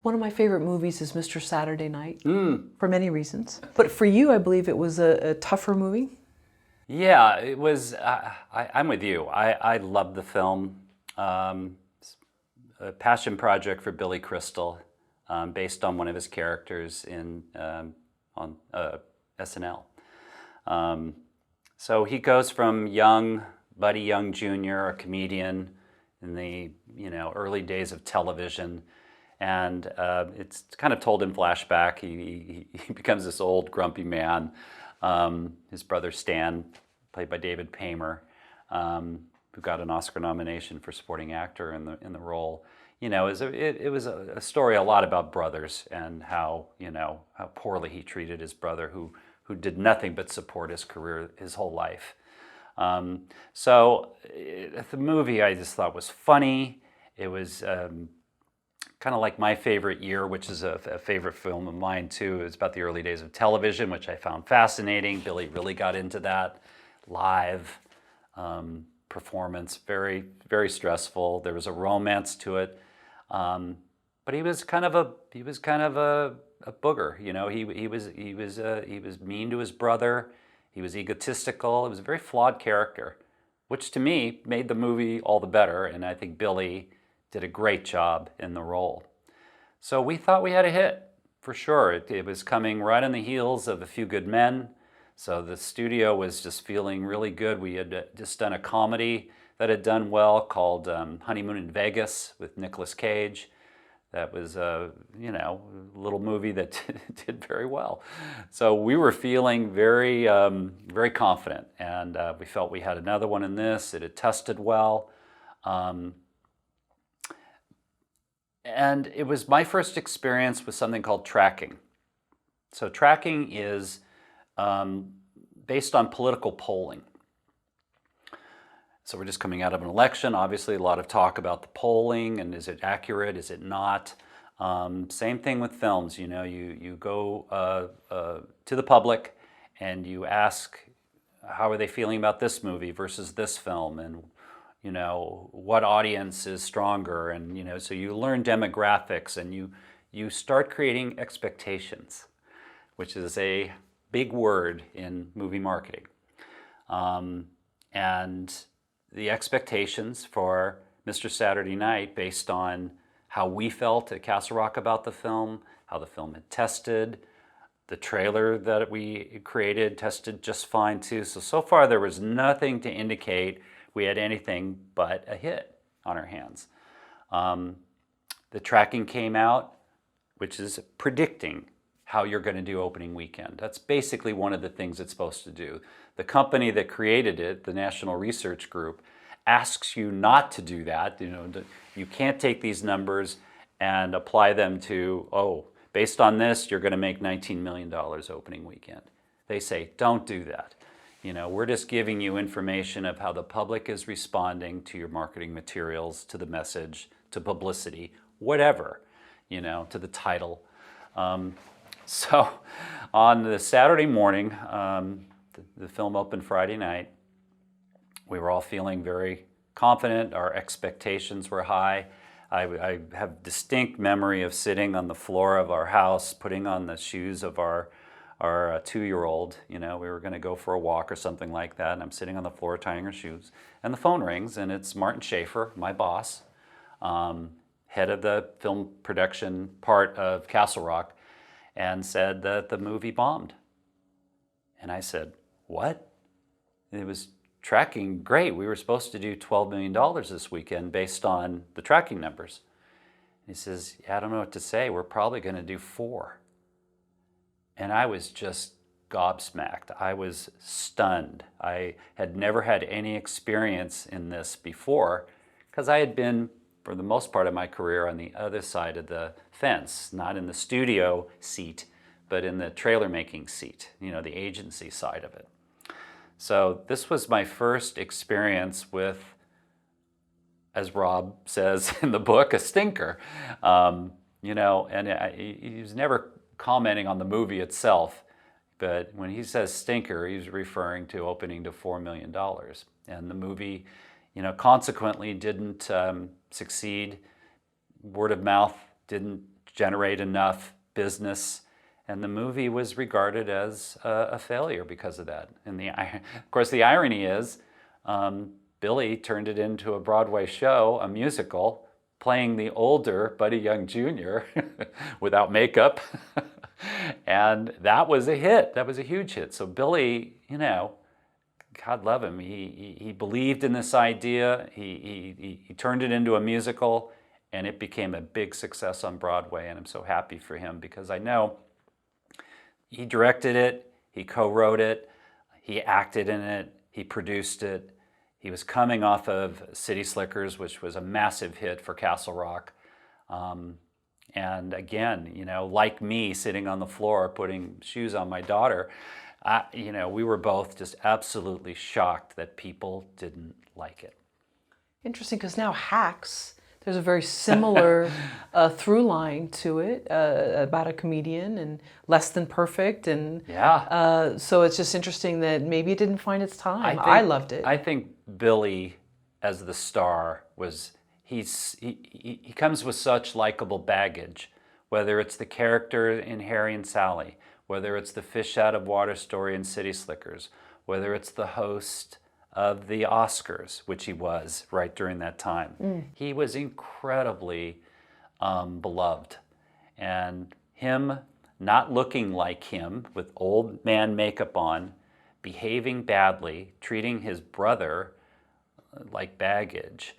One of my favorite movies is Mr. Saturday Night, for many reasons. But for you, I believe it was a tougher movie. Yeah, it was. I'm with you. I love the film. It's a passion project for Billy Crystal, based on one of his characters on SNL. So he goes from Buddy Young Jr., a comedian in the early days of television, and it's kind of told in flashback. He becomes this old grumpy man. His brother Stan, played by David Paymer, who got an Oscar nomination for supporting actor in the role. It was a story a lot about brothers and how poorly he treated his brother, who did nothing but support his career his whole life. The movie I just thought was funny. It was kind of like my favorite year, which is a favorite film of mine too. It's about the early days of television, which I found fascinating. Billy really got into that live performance, very, very stressful. There was a romance to it, but he was kind of a booger. He was mean to his brother. He was egotistical. It was a very flawed character, which to me made the movie all the better. And I think Billy did a great job in the role. So we thought we had a hit, for sure. It was coming right on the heels of A Few Good Men. So the studio was just feeling really good. We had just done a comedy that had done well called Honeymoon in Vegas with Nicolas Cage. That was a little movie that did very well. So we were feeling very, very confident, and we felt we had another one in this. It had tested well. And it was my first experience with something called tracking. So tracking is based on political polling. So we're just coming out of an election. Obviously, a lot of talk about the polling and is it accurate, is it not? Same thing with films. You go to the public and you ask, how are they feeling about this movie versus this film, and what audience is stronger, and so you learn demographics and you start creating expectations, which is a big word in movie marketing. And the expectations for Mr. Saturday Night, based on how we felt at Castle Rock about the film, how the film had tested, the trailer that we created tested just fine too. So far there was nothing to indicate we had anything but a hit on our hands. The tracking came out, which is predicting how you're going to do opening weekend. That's basically one of the things it's supposed to do. The company that created it, the National Research Group, asks you not to do that. You can't take these numbers and apply them to, based on this, you're going to make $19 million opening weekend. They say, don't do that. We're just giving you information of how the public is responding to your marketing materials, to the message, to publicity, whatever, to the title. So on the Saturday morning, the film opened Friday night. We were all feeling very confident. Our expectations were high. I have distinct memory of sitting on the floor of our house, putting on the shoes of our 2-year-old. We were going to go for a walk or something like that, and I'm sitting on the floor tying her shoes, and the phone rings, and it's Martin Schaefer, my boss, head of the film production part of Castle Rock, and said that the movie bombed. And I said, what? It was tracking great. We were supposed to do $12 million this weekend based on the tracking numbers. And he says, I don't know what to say. We're probably going to do 4. And I was just gobsmacked. I was stunned. I had never had any experience in this before, because I had been, for the most part of my career, on the other side of the fence, not in the studio seat, but in the trailer making seat, the agency side of it. So this was my first experience with, as Rob says in the book, a stinker. And he was never commenting on the movie itself, but when he says stinker, he's referring to opening to $4 million. And the movie, consequently didn't succeed. Word of mouth didn't generate enough business. And the movie was regarded as a failure because of that. And of course, the irony is, Billy turned it into a Broadway show, a musical, playing the older Buddy Young Jr. without makeup. And that was a hit. That was a huge hit. So Billy, you know, God love him. He believed in this idea. He turned it into a musical, and it became a big success on Broadway. And I'm so happy for him because I know he directed it, he co-wrote it, he acted in it, he produced it. He was coming off of City Slickers, which was a massive hit for Castle Rock. And again, you know, like me sitting on the floor putting shoes on my daughter, you know, we were both just absolutely shocked that people didn't like it. Interesting, because now Hacks, there's a very similar through line to it about a comedian and less than perfect, and yeah. So it's just interesting that maybe it didn't find its time. I loved it. I think Billy, as the star, was he comes with such likable baggage, whether it's the character in Harry and Sally, whether it's the fish out of water story in City Slickers, whether it's the host of the Oscars, which he was right during that time. He was incredibly beloved. And him not looking like him with old man makeup on, behaving badly, treating his brother like baggage,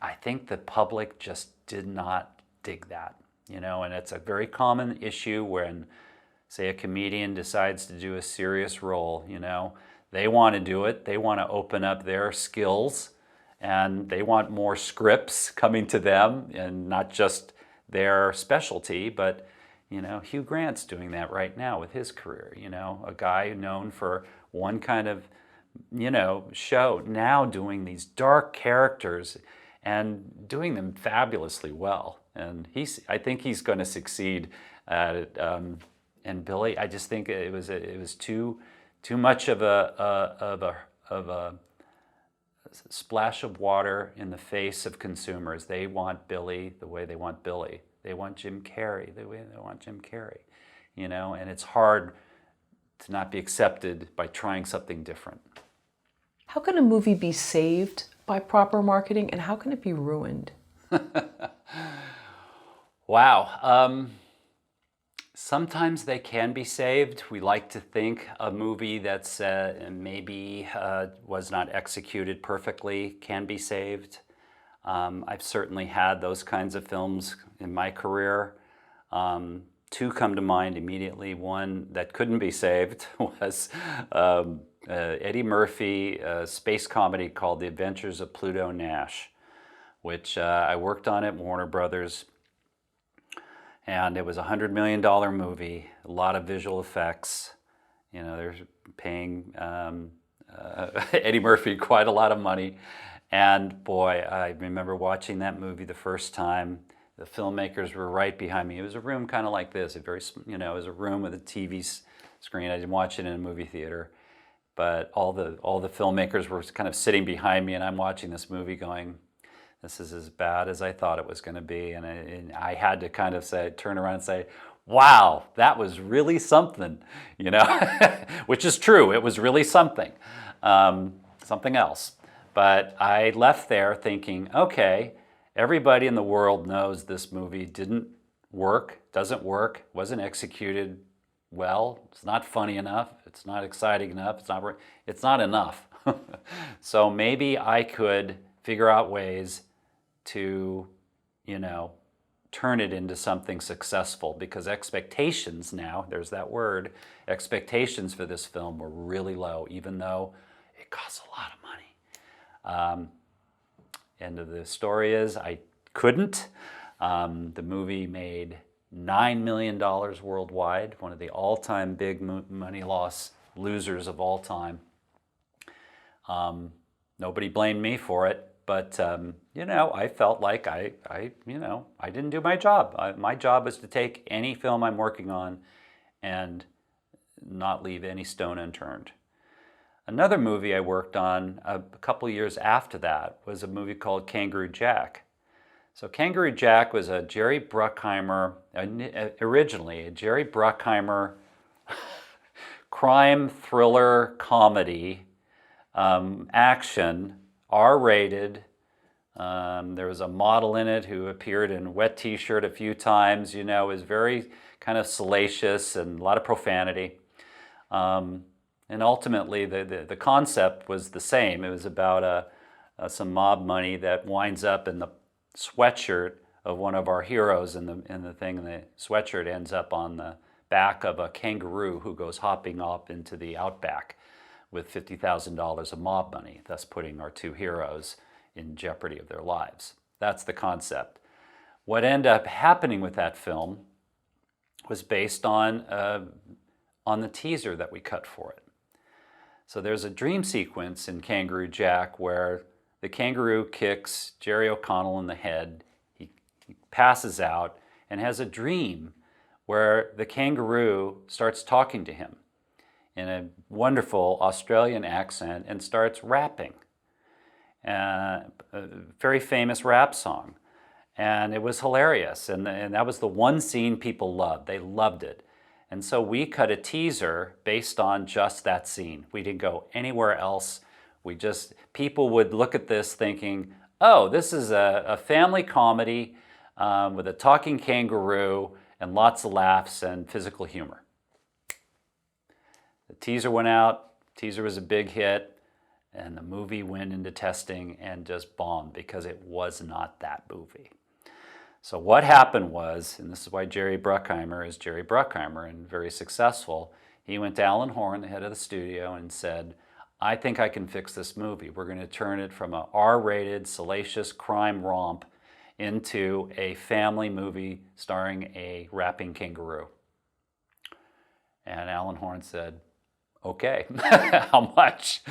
I think the public just did not dig that, you know, and it's a very common issue when, say, a comedian decides to do a serious role, you know, they want to do it, they want to open up their skills, and they want more scripts coming to them, and not just their specialty, but, you know, Hugh Grant's doing that right now with his career, you know, a guy known for one kind of, you know, show, now doing these dark characters and doing them fabulously well. And I think he's going to succeed at it. And Billy, I just think it was too much of a splash of water in the face of consumers. They want Billy the way they want Billy. They want Jim Carrey the way they want Jim Carrey. You know, and it's hard to not be accepted by trying something different. How can a movie be saved by proper marketing, and how can it be ruined? Wow. Sometimes they can be saved. We like to think a movie that's maybe was not executed perfectly can be saved. I've certainly had those kinds of films in my career. Two come to mind immediately. One that couldn't be saved was Eddie Murphy, a space comedy called The Adventures of Pluto Nash, which I worked on at Warner Brothers. And it was a $100 million movie, a lot of visual effects. You know, they're paying Eddie Murphy quite a lot of money. And boy, I remember watching that movie the first time. The filmmakers were right behind me. It was a room kind of like this, it was a room with a TV screen. I didn't watch it in a movie theater, but all the filmmakers were kind of sitting behind me, and I'm watching this movie going, this is as bad as I thought it was going to be. And I had to kind of turn around and say, wow, that was really something, you know, which is true. It was really something, something else. But I left there thinking, okay, everybody in the world knows this movie doesn't work, wasn't executed well, it's not funny enough, it's not exciting enough, it's not enough. So maybe I could figure out ways to, you know, turn it into something successful, because expectations now, there's that word, expectations for this film were really low, even though it costs a lot of money. End of the story is I couldn't. The movie made $9 million worldwide, one of the all-time big money loss losers of all time. Nobody blamed me for it, but you know, I felt like I didn't do my job. My job is to take any film I'm working on and not leave any stone unturned. Another movie I worked on a couple years after that was a movie called Kangaroo Jack. So Kangaroo Jack was a Jerry Bruckheimer, originally a Jerry Bruckheimer crime thriller comedy, action, R-rated. There was a model in it who appeared in a wet t-shirt a few times, you know, was very kind of salacious and a lot of profanity. And ultimately the concept was the same. It was about some mob money that winds up in the sweatshirt of one of our heroes, and the sweatshirt ends up on the back of a kangaroo who goes hopping up into the outback with $50,000 of mob money, thus putting our two heroes in jeopardy of their lives. That's the concept. What ended up happening with that film was based on the teaser that we cut for it. So there's a dream sequence in Kangaroo Jack where the kangaroo kicks Jerry O'Connell in the head. He passes out and has a dream where the kangaroo starts talking to him in a wonderful Australian accent and starts rapping. A very famous rap song. And it was hilarious. And that was the one scene people loved. They loved it. And so we cut a teaser based on just that scene. We didn't go anywhere else. People would look at this thinking, oh, this is a family comedy with a talking kangaroo and lots of laughs and physical humor. The teaser went out, teaser was a big hit, and the movie went into testing and just bombed because it was not that movie. So what happened was, and this is why Jerry Bruckheimer is Jerry Bruckheimer and very successful, he went to Alan Horn, the head of the studio, and said, I think I can fix this movie. We're going to turn it from an R-rated, salacious crime romp into a family movie starring a rapping kangaroo. And Alan Horn said, okay, how much?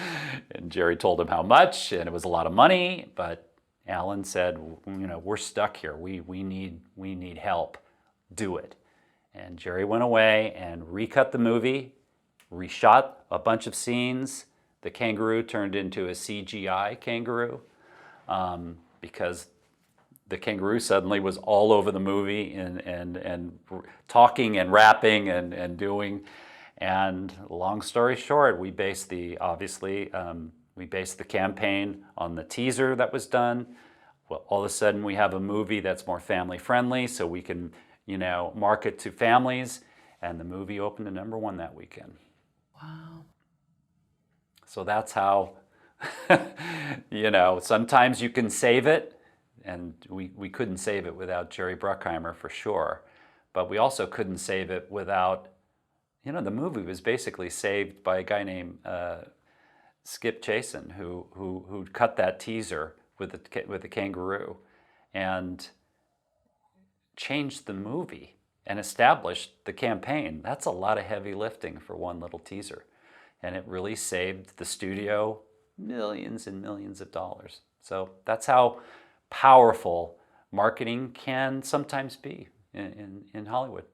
And Jerry told him how much, and it was a lot of money, but Alan said, you know, we're stuck here. We need help. Do it. And Jerry went away and recut the movie, reshot a bunch of scenes. The kangaroo turned into a CGI kangaroo because the kangaroo suddenly was all over the movie and talking and rapping and doing. And long story short, we based the campaign on the teaser that was done. Well, all of a sudden we have a movie that's more family friendly, so we can, you know, market to families. And the movie opened to #1 that weekend. Wow. So that's how, you know, sometimes you can save it, and we couldn't save it without Jerry Bruckheimer for sure. But we also couldn't save it without, you know, the movie was basically saved by a guy named Skip Chasen, who cut that teaser with the kangaroo and changed the movie and established the campaign. That's a lot of heavy lifting for one little teaser. And it really saved the studio millions and millions of dollars. So that's how powerful marketing can sometimes be in Hollywood.